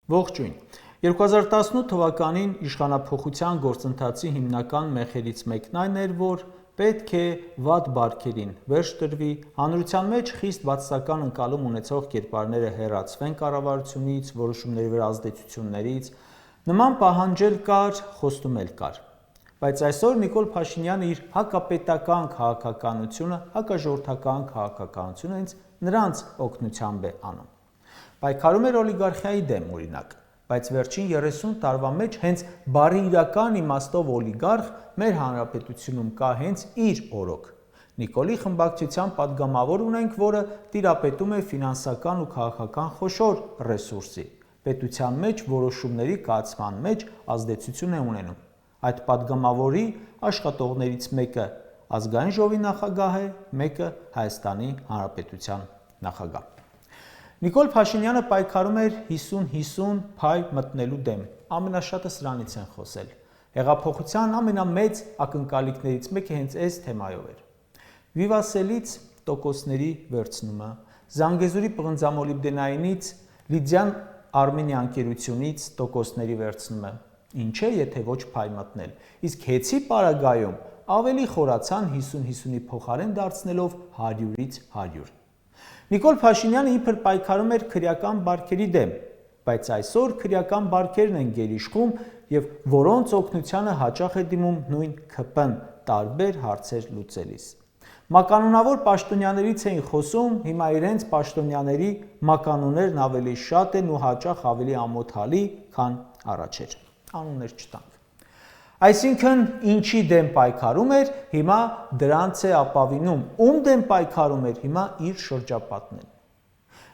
Ողջույն։ 2018 թվականին իշխանափոխության գործընթացի հիմնական մեխերից մեկն այն էր, որ պետք է վատ բարքերին վերջ տրվի, հանրության մեջ խիստ բացասական ընկալում ունեցող կերպարները հեռացվեն կառավարությունից, որոշումների վրա ազդեցություններից, նման պահանջել կար, խոստում էլ կար։ Բայց այսօր Նիկոլ Փաշինյանը իր հակապետական քաղաքականությունը, հակաժողովրդական քաղաքականությունը հենց նրանց օգնությամբ է անում։ Պայքարում էր օլիգարխիայի դեմ, օրինակ, բայց վերջին 30 տարվա մեջ հենց բառի իրական իմաստով օլիգարխ մեր հանրապետությունում կա հենց իր օրոք։ Նիկոլի խմբակցության падգամավոր ունենք, որը տիրապետում է ֆինանսական ու քաղաքական խոշոր ռեսուրսի, պետության մեջ որոշումների կայացման մեջ ազդեցություն է ունենում։ Այդ падգամավորի աշխատողներից մեկը Ազգային ժողովի նախագահ է, մեկը Հայաստանի Հանրապետության նախագահ։ Նիկոլ Փաշինյանը պայքարում էր 50-50 փայ մտնելու դեմ, ամենաշատը սրանից են խոսել։ Հեղափոխության ամենամեծ ակնկալիքներից մեկը հենց այս թեմայով էր։ Վիվասելից տոկոսների վերցնումը, Զանգեզուրի պղնձամոլիբդենայինից Լիդիան Արմենիա ընկերությունից տոկոսների վերցնումը, ինչ է, եթե ոչ փայ մտնել, իսկ հեցի պարագայում ավելի խորացան 50-50-ի փոխարեն դարձնելով 100-ից 100։ Նիկոլ Փաշինյանը իբր պայքարում էր քրեական բարքերի դեմ, բայց այսօր քրեական բարքերն են գերիշխում եւ որոնց օգնությանը հաճախ է դիմում նույն ՔՊ-ն տարբեր հարցեր լուծելիս։ Մականունավոր պաշտոնյաներից էին խոսում, հիմա իրենց պաշտոնյաների մականուններն ավելի շատ են ու հաճախ ավելի ամոթալի, քան առաջ էր։ Անուններ չտանք։ Այսինքն, ինչի դեմ պայքարում էր, հիմա դրանց է ապավինում, ում դեմ պայքարում էր, հիմա իր շրջապատն են։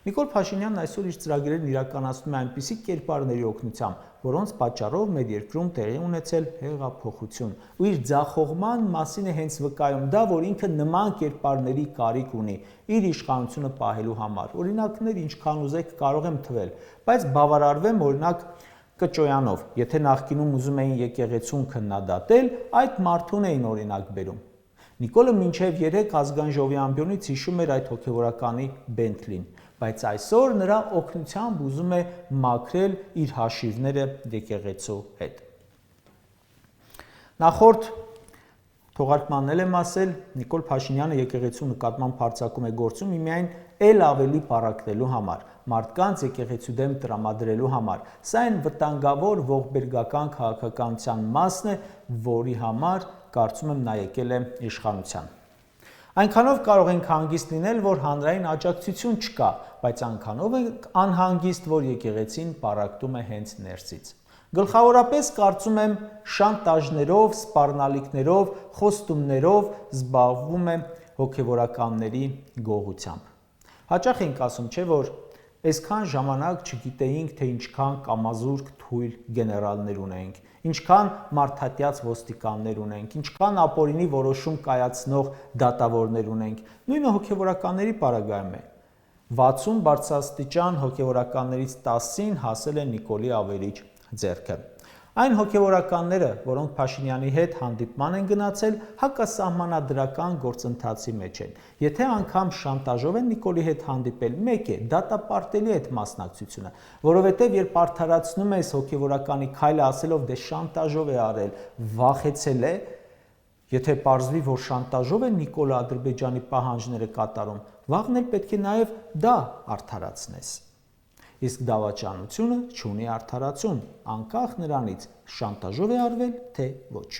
Նիկոլ Փաշինյանն այսօր իր ծրագրերն իրականացնում է այնպիսի կերպարների օգնությամբ, որոնց պատճառով մեր երկրում տեղի ունեցել հեղափոխություն, ու իր ձախողման մասին է հենց վկայում դա, որ ինքը նման կերպարների կարիք ունի իր իշխանությունը պահելու համար։ Օրինակներ ինչքան ուզեք կարող եմ թվել, բայց բավարարվեմ օրինակ Կճոյանով, եթե նախկինում ուզում էին եկեղեցուն քննադատել, այդ մարդուն էին օրինակ բերում։ Նիկոլը մինչև 3 ազգային ժողովի ամբիոնից հիշում էր այդ հոգևորականի Բենթլին, բայց այսօր նրա օգնությամբ ուզում է մաքրել իր հաշիվները եկեղեցու հետ։ Նախորդ թողարկմանն էլ եմ ասել, Նիկոլ Փաշինյանը եկեղեցու նկատմամբ հարձակում է գործում միայն ել ավելի պառակտելու համար, մարդկանց եկեղեցու դեմ տրամադրելու համար։ Սա այն վտանգավոր ողբերգական քաղաքականության մասն է, որի համար կարծում եմ նա եկել է իշխանության։ Այնքանով կարող ենք հանգիստ լինել, որ հանրային աջակցություն չկա, բայց այնքանով ենք անհանգիստ, որ եկեղեցին պառակտում է հենց ներսից։ Գլխավորապես կարծում եմ շանտաժներով, սպառնալիքներով, խոստումներով զբաղվում է հոգևորականների գողությամբ։ Հաճախ ենք ասում, չէ՞ որ այսքան ժամանակ չգիտեինք, թե ինչքան կամազուրկ թույլ գեներալներ ունենք, ինչքան մարդատյաց ոստիկաններ ունենք, ինչքան ապօրինի որոշում կայացնող դատավորներ ունենք։ Նույնը հոգևորականների պարագայում է։ 60 բարձրաստիճան հոգևորականներից 10-ին հասել է Նիկոլի ավերիչ ձեռքը։ Այն հոգևորականները, որոնք Փաշինյանի հետ հանդիպման են գնացել, հակասահմանադրական գործընթացի մեջ են։ Եթե անգամ շանտաժով են Նիկոլի հետ հանդիպել, մեկ է, դատապարտելի է այդ մասնակցությունը, որովհետև երբ արդարացնում ես հոգևորականի քայլը ասելով դե շանտաժով է արել, վախեցել է, եթե պարզվի, որ շանտաժով է Նիկոլը Ադրբեջանի պահանջները կատարում, վաղն էլ պետք է նաև դա արդարացնես։ Իսկ դավաճանությունը չունի արդարացում, անկախ նրանից շանտաժով է արվել, թե ոչ։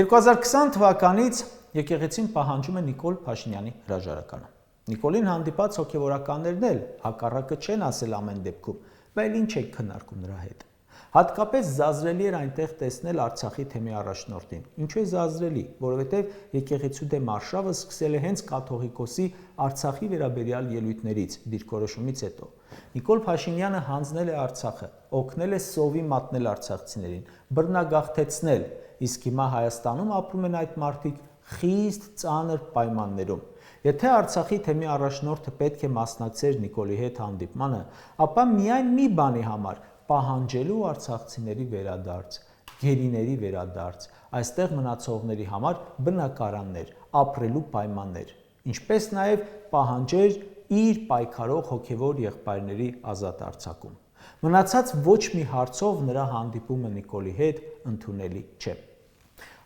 2020 թվականից եկեղեցին պահանջում է Նիկոլ Փաշինյանի հրաժարականը։ Նիկոլին հանդիպած հոգևորականներն էլ հակառակը չեն ասել ամեն դեպքում, բայց ինչ եք քննարկում նրա հետ։ Հատկապես զազրելի էր այնտեղ տեսնել Արցախի թեմի առաջնորդին։ Ինչու է զազրելի, որովհետև եկեղեցու դեմ արշավը սկսել է հենց կաթողիկոսի Արցախի վերաբերյալ ելույթներից, դիրքորոշումից հետո։ Նիկոլ Փաշինյանը հանձնել է Արցախը, օգնել է սովի մատնել արցախցիներին, բռնագաղթեցնել, իսկ հիմա Հայաստանում ապրում են այդ մարդիկ խիստ ծանր պայմաններում։ Եթե Արցախի թեմի առաջնորդը պետք է մասնակցեր Նիկոլի հետ հանդիպմանը, ապա միայն մի բանի համար՝ պահանջելու արցախցիների վերադարձ, գերիների վերադարձ, այստեղ մնացողների համար բնակարաններ, ապրելու պայմաններ, ինչպես նաև պահանջեր իր պայքարող հոգևոր եղբայրների ազատ արձակում։ Մնացած ոչ մի հարցով նրա հանդիպումը Նիկոլի հետ ընդունելի չէ։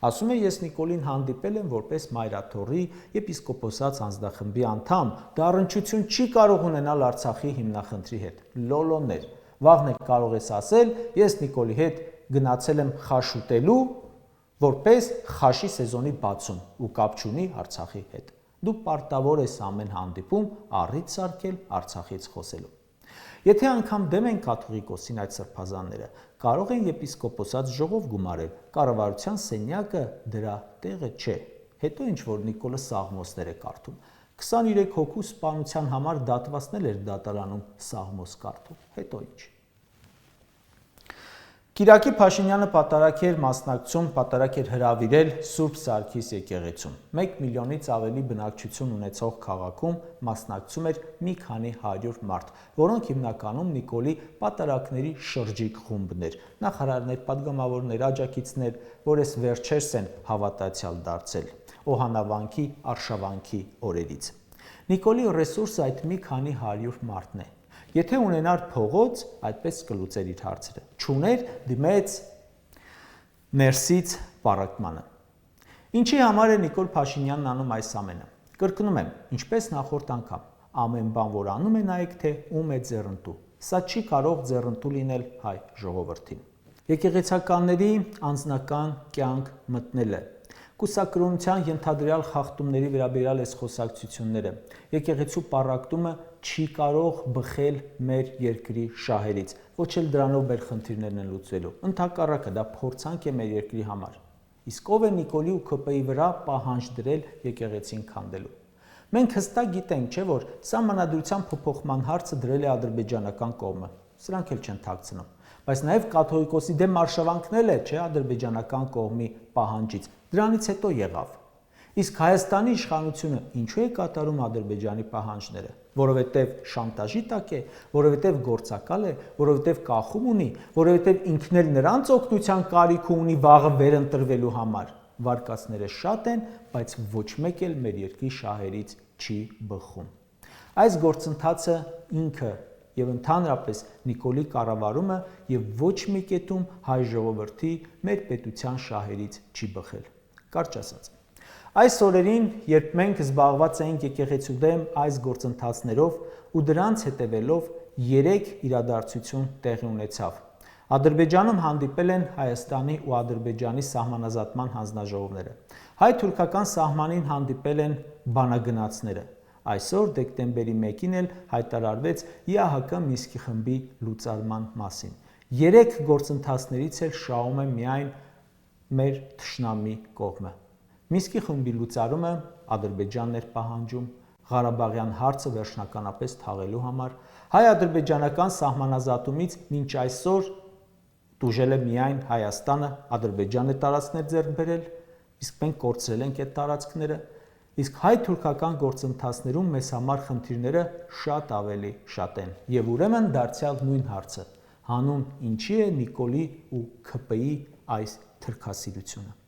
Ասում է, ես Նիկոլին հանդիպել եմ որպես Մայրաթոռի եպիսկոպոսած անձնախմբի անդամ, դա առնչություն չի կարող ունենալ Արցախի հիմնախնդրի հետ, լոլոներ, վաղն էլ կարող ես ասել, ես Նիկոլի հետ գնացել եմ խաշ ուտելու, որպես խաշի սեզոնի բացում ու կապ չունի Արցախի հետ։ Դու պարտավոր ես ամեն հանդիպում առիթ սարքել Արցախից խոսելու։ Եթե անգամ դեմ են կաթողիկոսին այդ սրբազանները, կարող են եպիսկոպոսած ժողով գումարել, կառավարության սենյակը դրա տեղը չէ։ Հետո ինչ որ Նիկոլը Սաղմոսներ է կարդում։ 23 հոգու սպանության համար դատվածնել էր դատարանում Սաղմոս կարդում։ Հետո ինչ։ Կիրակի Փաշինյանը պատարագ էր մասնակցում, պատարագ էր հրավիրել Սուրբ Սարգիս եկեղեցում։ 1 միլիոնից ավելի բնակչություն ունեցող քաղաքում մասնակցում էր մի քանի 100 մարդ, որոնք հիմնականում Նիկոլի պատարագների շրջիկ խումբն էր, նախարարներ, падգամավորներ, աջակիցներ, որ այս վերջերս են հավատացյալ դարձել, օհանավանքի, արշավանքի օրերից։ Նիկոլի ռեսուրսը այդ մի քանի 100 մարդն է։ Եթե ունենար փողոց, այդպես կլուծեր իր հարցերը։ Չուներ, դիմեց ներսից պառակտմանը։ Ինչի համար է Նիկոլ Փաշինյանն անում այս ամենը։ Կրկնում եմ, ինչպես նախորդ անգամ, ամեն բան, որ անում է նայեք, թե ում է ձեռնտու։ Սա չի կարող ձեռնտու լինել հայ ժողովրդին։ Եկեղեցականների անձնական կյանք մտնելը, կուսակրոնության ենթադրյալ խախտումների վերաբերյալ այս խոսակցությունները, եկեղեցու պառակտումը չի կարող բխել մեր երկրի շահերից, ոչ էլ դրանով մեր խնդիրներն են լուծվելու։ Ընդհակառակը դա փորձանք է մեր երկրի համար։ Իսկ ով է Նիկոլի ու ՔՊ-ի վրա պահանջ դրել եկեղեցին քանդելու։ Մենք հստակ գիտենք, չէ՞ որ սահմանադրության փոփոխման հարցը դրել է ադրբեջանական կողմը։ Սրանք էլ չեն թաքցնում։ Բայց նաև կաթողիկոսի դեմ արշավանքն է, չէ, ադրբեջանական կողմի պահանջից։ Դրանից հետո եղավ։ Իսկ Հայաստանի իշխանությունը ինչու է կատարում Ադրբեջանի պահանջները, որովհետև շանտաժի տակ է, որովհետև գործակալ է, որովհետև կախում ունի, որովհետև ինքն էլ նրանց օգնության կարիք ունի վաղը վերընտրվելու համար։ Վարկածները շատ են, բայց ոչ մեկ էլ մեր երկրի շահերից չի բխում։ Այս գործընթացը ինքը եւ ընդհանրապես Նիկոլի կառավարումը եւ ոչ մի կետում հայ ժողովրդի մեր պետության շահերից չի բխել։ Կարճ ասած, այս օրերին, երբ մենք զբաղված էինք եկեղեցու դեմ այս գործընթացներով ու դրանց հետևելով 3 իրադարձություն տեղի ունեցավ։ Ադրբեջանում հանդիպել են Հայաստանի ու Ադրբեջանի սահմանազատման հանձնաժողովները։ Հայ-թուրքական սահմանին հանդիպել են բանագնացները։ Այսօր դեկտեմբերի 1-ին էլ հայտարարվեց ԵԱՀԿ Մինսկի խմբի լուծարման մասին։ 3 գործընթացներից էլ շահում է միայն մեր թշնամի կողմը։ Մինսկի խմբի լուծարումը Ադրբեջանն էր պահանջում Ղարաբաղյան հարցը վերջնականապես թաղելու համար, հայ-ադրբեջանական սահմանազատումից մինչ այսօր տուժել է միայն Հայաստանը, Ադրբեջանը տարածքներ ձեռք բերել, իսկ մենք կորցրել ենք այդ տարածքները, իսկ հայ-թուրքական գործընթացներում մեզ համար խնդիրները շատ ավելի շատ են։ Եվ ուրեմն դարձյալ նույն հարցը, հանուն ինչի է Նիկոլի ու ՔՊ-ի այս թրքասիրությունը։